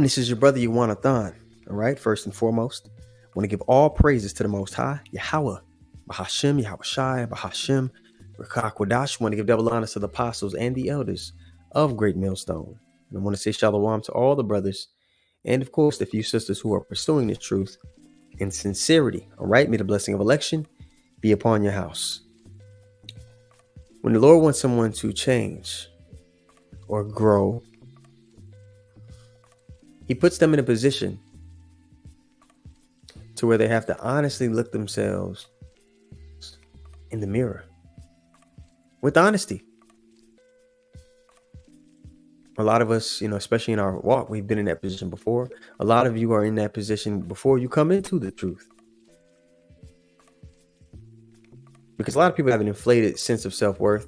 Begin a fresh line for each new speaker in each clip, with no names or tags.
This is your brother Yuanathan. All right, first and foremost, I want to give all praises to the Most High, Yahweh, Bahashem, Yahweh Shai, Bahashem, Rakakwadash. I want to give double honors to the apostles and the elders of Great Millstone. And I want to say shalom to all the brothers and, of course, the few sisters who are pursuing the truth in sincerity. All right, may the blessing of election be upon your house. When the Lord wants someone to change or grow, He puts them in a position to where they have to honestly look themselves in the mirror with honesty. A lot of us, especially in our walk, we've been in that position before. A lot of you are in that position before you come into the truth. Because a lot of people have an inflated sense of self-worth.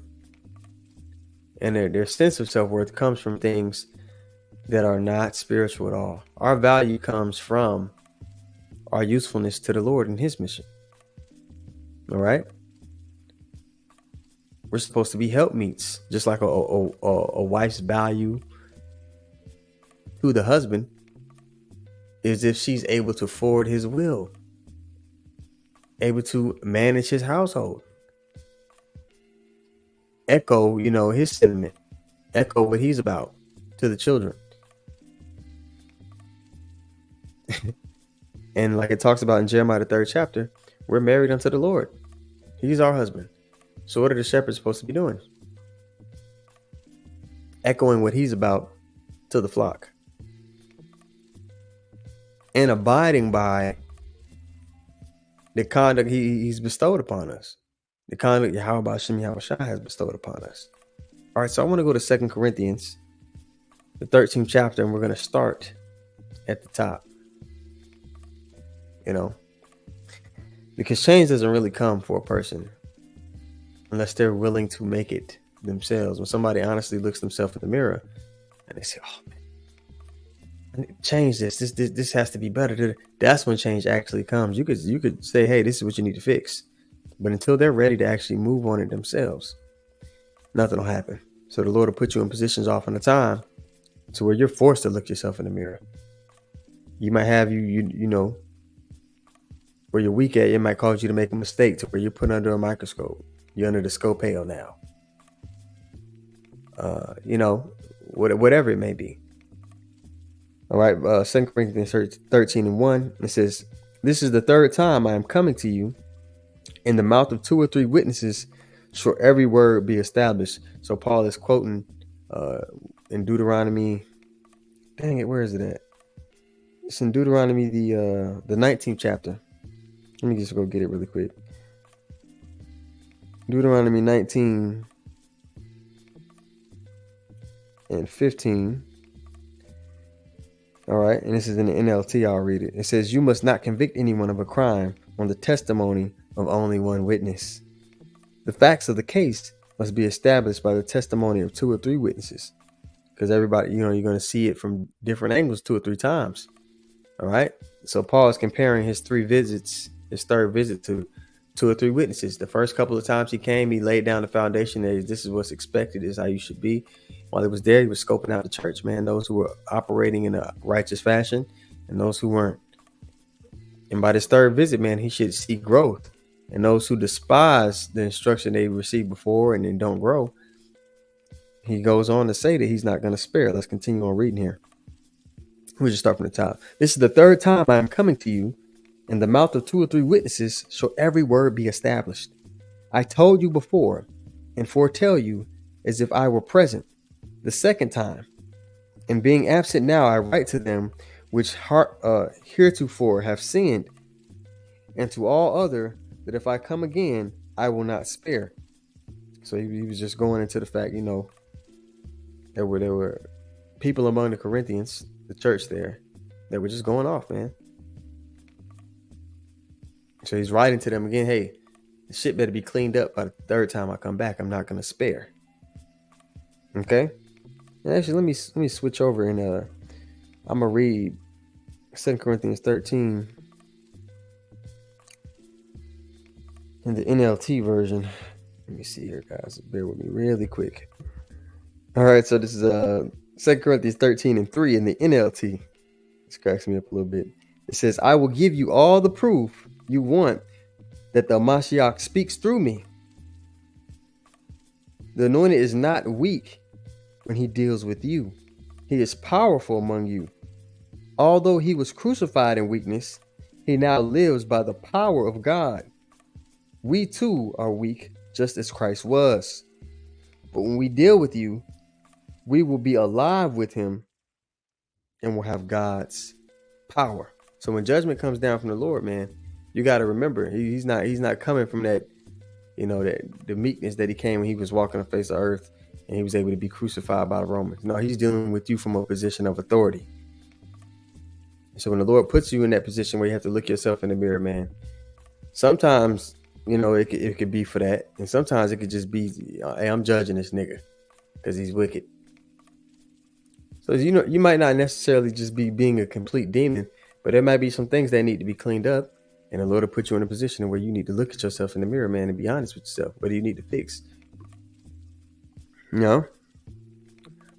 And their sense of self-worth comes from things that are not spiritual at all. Our value comes from our usefulness to the Lord and His mission. All right? We're supposed to be helpmeets, just like a wife's value to the husband is if she's able to forward his will, able to manage his household, echo, his sentiment, echo what he's about to the children. And like it talks about in Jeremiah, the 3rd chapter, we're married unto the Lord. He's our husband. So what are the shepherds supposed to be doing? Echoing what he's about to the flock. And abiding by the conduct he's bestowed upon us. The conduct Yahweh Hashem Yahweh Shai has bestowed upon us. All right, so I want to go to 2 Corinthians, the 13th chapter, and we're going to start at the top. Because change doesn't really come for a person unless they're willing to make it themselves. When somebody honestly looks themselves in the mirror and they say, "Oh man, I need to change this. This has to be better." That's when change actually comes. You could say, "Hey, this is what you need to fix," but until they're ready to actually move on it themselves, nothing will happen. So the Lord will put you in positions often the time to where you're forced to look yourself in the mirror. You might have where you're weak at, it might cause you to make a mistake to where you're put under a microscope. You're under the scopeo now. Whatever it may be. All right, 2 Corinthians 13:1, it says, "This is the third time I am coming to you. In the mouth of 2 or 3 witnesses shall every word be established." So Paul is quoting in Deuteronomy. Dang it, where is it at? It's in Deuteronomy, the 19th chapter. Let me just go get it really quick. Deuteronomy 19 and 15. All right, and this is in the NLT. I'll read it. It says, "You must not convict anyone of a crime on the testimony of only one witness. The facts of the case must be established by the testimony of 2 or 3 witnesses." Because everybody, you're going to see it from different angles 2 or 3 times. All right. So Paul is comparing his 3 visits, his 3rd visit, to 2 or 3 witnesses. The first couple of times he came, he laid down the foundation that this is what's expected, this is how you should be. While he was there, he was scoping out the church, man, those who were operating in a righteous fashion and those who weren't. And by this 3rd visit, man, he should see growth. And those who despise the instruction they received before and then don't grow, he goes on to say that he's not going to spare. Let's continue on reading here. We'll just start from the top. "This is the 3rd time I am coming to you. In the mouth of 2 or 3 witnesses shall every word be established. I told you before and foretell you as if I were present the 2nd time. And being absent now, I write to them which heretofore have sinned, and to all other that if I come again, I will not spare." So he was just going into the fact, there were people among the Corinthians, the church there, that were just going off, man. So he's writing to them again, "Hey, the shit better be cleaned up by the 3rd time I come back. I'm not going to spare." Okay. And actually, let me switch over and I'm gonna read 2 Corinthians 13 in the NLT version. Let me see here, guys. Bear with me really quick. All right, so this is 2 Corinthians 13 and 3 in the NLT. This cracks me up a little bit. It says, I will give you all the proof you want that the Mashiach speaks through me. The anointed is not weak when he deals with you. He is powerful among you. Although he was crucified in weakness, he now lives by the power of God. We too are weak, just as Christ was. But when we deal with you, we will be alive with him and will have God's power. So when judgment comes down from the Lord, man, you got to remember, he's not coming from that, that the meekness that he came when he was walking the face of earth and he was able to be crucified by the Romans. No, he's dealing with you from a position of authority. So when the Lord puts you in that position where you have to look yourself in the mirror, man, sometimes, it could be for that. And sometimes it could just be, hey, I'm judging this nigga because he's wicked. So, you might not necessarily just be being a complete demon, but there might be some things that need to be cleaned up. And the Lord will put you in a position where you need to look at yourself in the mirror, man, and be honest with yourself. What do you need to fix?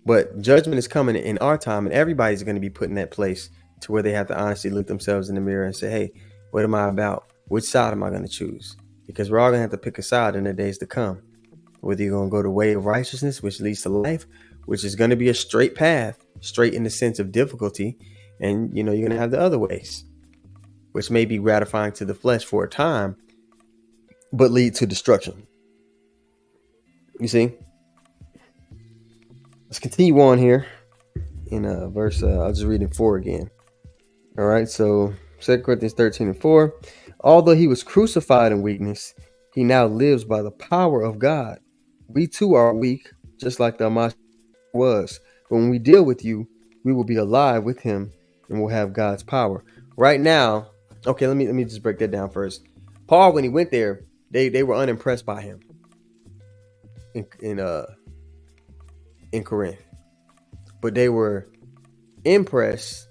But judgment is coming in our time, and everybody's going to be put in that place to where they have to honestly look themselves in the mirror and say, hey, what am I about? Which side am I going to choose? Because we're all going to have to pick a side in the days to come. Whether you're going to go the way of righteousness, which leads to life, which is going to be a straight path, straight in the sense of difficulty. And, you're going to have the other ways, which may be gratifying to the flesh for a time, but lead to destruction. You see? Let's continue on here in verse, I'll just read in 4 again. All right, so 2 Corinthians 13:4. Although he was crucified in weakness, he now lives by the power of God. We too are weak, just like the Mashiach was. But when we deal with you, we will be alive with him and will have God's power. Right now, okay, let me just break that down first. Paul, when he went there, they were unimpressed by him in Corinth. But they were impressed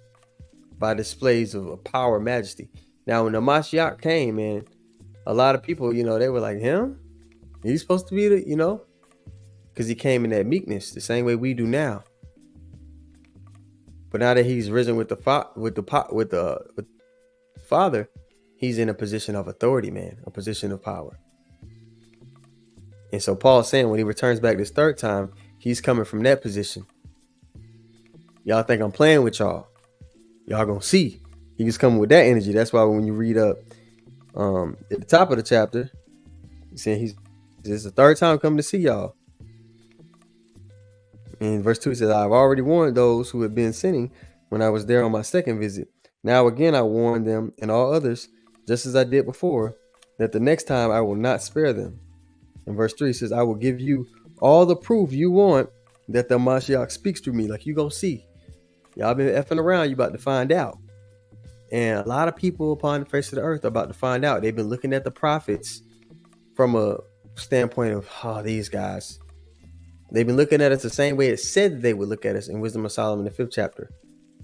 by displays of power and majesty. Now, when the Mashiach came, man, a lot of people, they were like, him? He's supposed to be because he came in that meekness, the same way we do now. But now that he's risen with the Father, he's in a position of authority, man, a position of power. And so Paul's saying when he returns back this third time, he's coming from that position. Y'all think I'm playing with y'all? Y'all gonna see. He's coming with that energy. That's why when you read up at the top of the chapter, he's saying this is the third time coming to see y'all. In verse 2, it says, I've already warned those who have been sinning when I was there on my second visit. Now again, I warn them and all others, just as I did before, that the next time I will not spare them. And verse 3 says, I will give you all the proof you want that the Mashiach speaks through me. Like you gonna see. Y'all been effing around, you about to find out. And a lot of people upon the face of the earth are about to find out. They've been looking at the prophets from a standpoint of, these guys. They've been looking at us the same way it said that they would look at us in Wisdom of Solomon, the 5th chapter.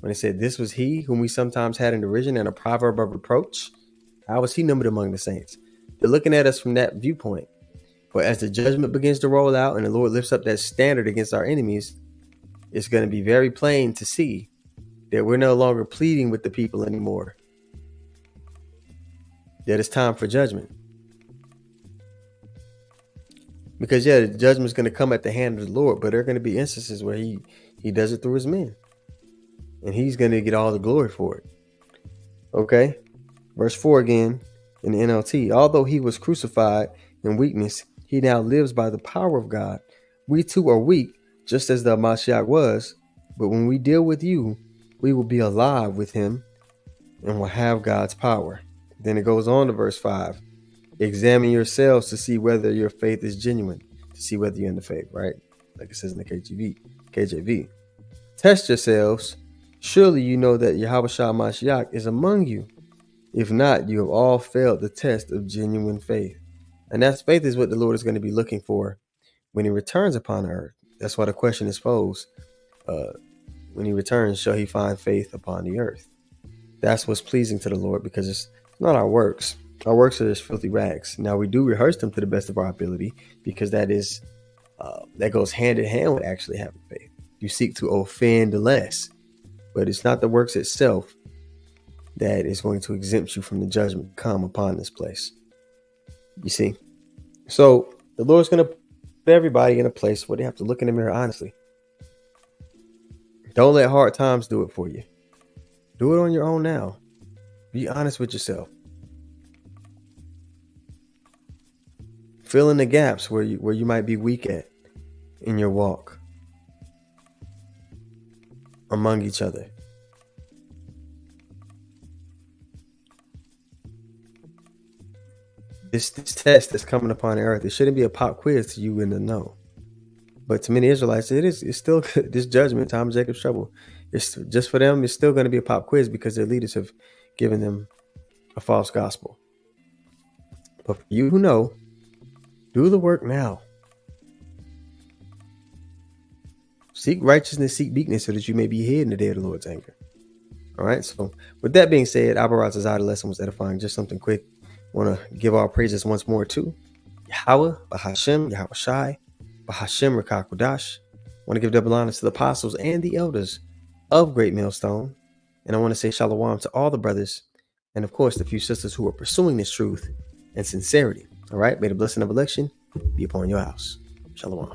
When it said, this was he whom we sometimes had in derision and a proverb of reproach. How was he numbered among the saints? They're looking at us from that viewpoint. But as the judgment begins to roll out and the Lord lifts up that standard against our enemies, it's going to be very plain to see that we're no longer pleading with the people anymore. That it's time for judgment. Because the judgment is going to come at the hand of the Lord, but there are going to be instances where he does it through his men. And he's going to get all the glory for it. Okay? Verse 4 again in the NLT. Although he was crucified in weakness, he now lives by the power of God. We too are weak, just as the Mashiach was. But when we deal with you, we will be alive with him and will have God's power. Then it goes on to verse 5. Examine yourselves to see whether your faith is genuine, to see whether you're in the faith, right? Like it says in the KJV. Test yourselves. Surely you know that Yahushua Mashiach is among you. If not, you have all failed the test of genuine faith. And that faith is what the Lord is going to be looking for when he returns upon earth. That's why the question is posed. When he returns, shall he find faith upon the earth? That's what's pleasing to the Lord, because it's not our works. Our works are just filthy rags. Now, we do rehearse them to the best of our ability, because that goes hand in hand with actually having faith. You seek to offend less. but it's not the works itself that is going to exempt you from the judgment to come upon this place. You see? So the Lord's going to put everybody in a place where they have to look in the mirror honestly. Don't let hard times do it for you. Do it on your own now. Be honest with yourself. Fill in the gaps where you might be weak at in your walk among each other. This test that's coming upon earth, it shouldn't be a pop quiz to you in the know. But to many Israelites, it's still this judgment time of Jacob's trouble. It's just for them, it's still going to be a pop quiz because their leaders have given them a false gospel. But for you who know, do the work now. Seek righteousness, seek meekness, so that you may be hid in the day of the Lord's anger. All right. So with that being said, Abaraz's the lesson was edifying. Just something quick. Want to give our praises once more to Yahweh, Bahashem, Yahweh Shai, Bahashem, Rakah Kodash. Want to give double honor to the apostles and the elders of Great Millstone. And I want to say shalom to all the brothers and, of course, the few sisters who are pursuing this truth and sincerity. All right. May the blessing of election be upon your house. Shalom.